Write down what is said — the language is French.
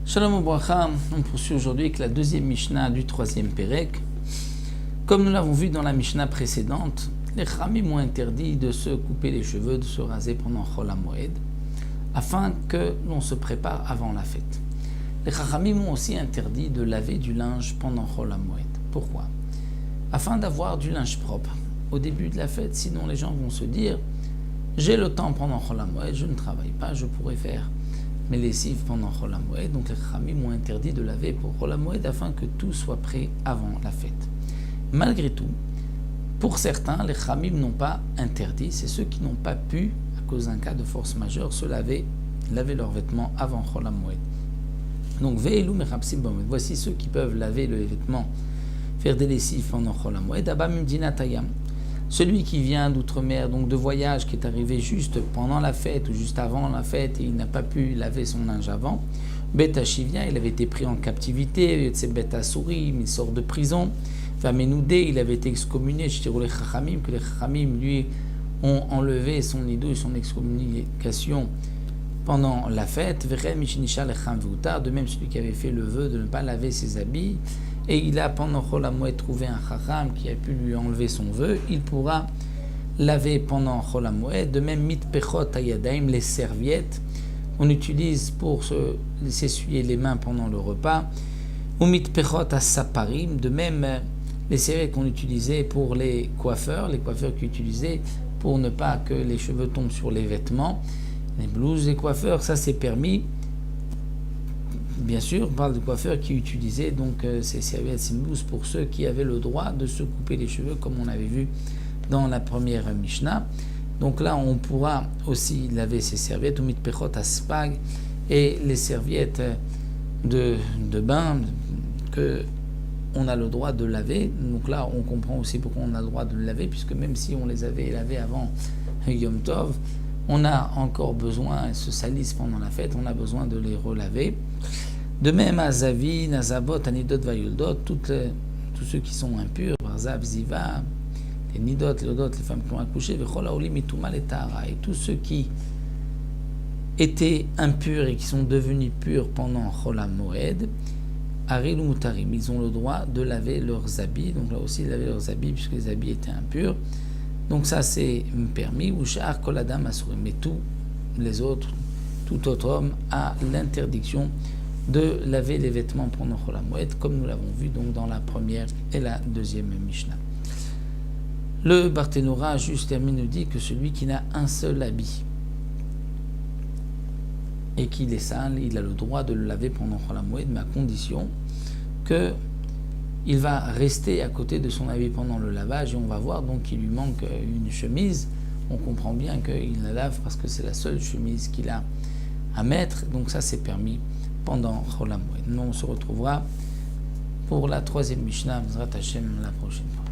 Shalom Ubracha, on poursuit aujourd'hui avec la deuxième Mishnah du troisième Pérek. Comme nous l'avons vu dans la Mishnah précédente, les Chachamim ont interdit de se couper les cheveux, de se raser pendant Chol HaMoed, afin que l'on se prépare avant la fête. Les Chachamim ont aussi interdit de laver du linge pendant Chol HaMoed. Pourquoi ? Afin d'avoir du linge propre au début de la fête, sinon les gens vont se dire « j'ai le temps pendant Chol HaMoed, je ne travaille pas, je pourrais faire mes lessives pendant Chol HaMoed ». Donc les Chachamim ont interdit de laver pour Chol HaMoed afin que tout soit prêt avant la fête. Malgré tout, pour certains, les Chachamim n'ont pas interdit, c'est ceux qui n'ont pas pu, à cause d'un cas de force majeure, se laver leurs vêtements avant Chol HaMoed. Donc Ve'elu mechapsim b'moed, voici ceux qui peuvent laver les vêtements, faire des lessives pendant Chol HaMoed. Abba mimdinat hayam, celui qui vient d'outre-mer, donc de voyage, qui est arrivé juste pendant la fête ou juste avant la fête et il n'a pas pu laver son linge avant. Bet hashivya, il avait été pris en captivité, Bet hasurim, il sort de prison. Vamenoudé, il avait été excommunié, shtirou les Chachamim, que les Chachamim lui ont enlevé son nidou et son excommunication pendant la fête. De même celui qui avait fait le vœu de ne pas laver ses habits, et il a pendant Chol HaMoed trouvé un Chacham qui a pu lui enlever son vœu, il pourra laver pendant Chol HaMoed. De même mitpechot hayadaim, les serviettes qu'on utilise pour s'essuyer les mains pendant le repas, ou mitpechot asaparim, de même les serviettes qu'on utilisait pour les coiffeurs qui utilisaient pour ne pas que les cheveux tombent sur les vêtements, les blouses des coiffeurs, ça c'est permis. Bien sûr, on parle de coiffeurs qui utilisaient donc ces serviettes, ces blouses pour ceux qui avaient le droit de se couper les cheveux, comme on avait vu dans la première Mishnah. Donc là, on pourra aussi laver ces serviettes, ou mitpechot aspag, et les serviettes de bain que on a le droit de laver. Donc là, on comprend aussi pourquoi on a le droit de les laver, puisque même si on les avait lavés avant Yom Tov, on a encore besoin, elles se salissent pendant la fête, on a besoin de les relaver. De même, Azavin, Azabot, Anidot, Vayuldot, tous ceux qui sont impurs, Barzav, Ziva, les Nidot, les Odot, les femmes qui ont accouché, Vechol Haolim, Mituma, les Tahara, et tous ceux qui étaient impurs et qui sont devenus purs pendant Chol HaMoed, Aril ou Mutarim, ils ont le droit de laver leurs habits, donc là aussi laver leurs habits puisque les habits étaient impurs. Donc ça c'est permis, ou Sha'ar Kol Adam Asurim, mais tous les autres, tout autre homme a l'interdiction de laver les vêtements pendant Chol HaMoed, comme nous l'avons vu donc dans la première et la deuxième Mishnah. Le Barthénora juste termine nous dit que celui qui n'a un seul habit et qu'il est sale, il a le droit de le laver pendant Chol HaMoed, mais à condition qu'il va rester à côté de son habit pendant le lavage, et on va voir donc qu'il lui manque une chemise. On comprend bien qu'il la lave parce que c'est la seule chemise qu'il a à mettre, donc ça c'est permis pendant Chol HaMoed. Nous on se retrouvera pour la troisième Mishnah, Bezrat Hashem, la prochaine fois.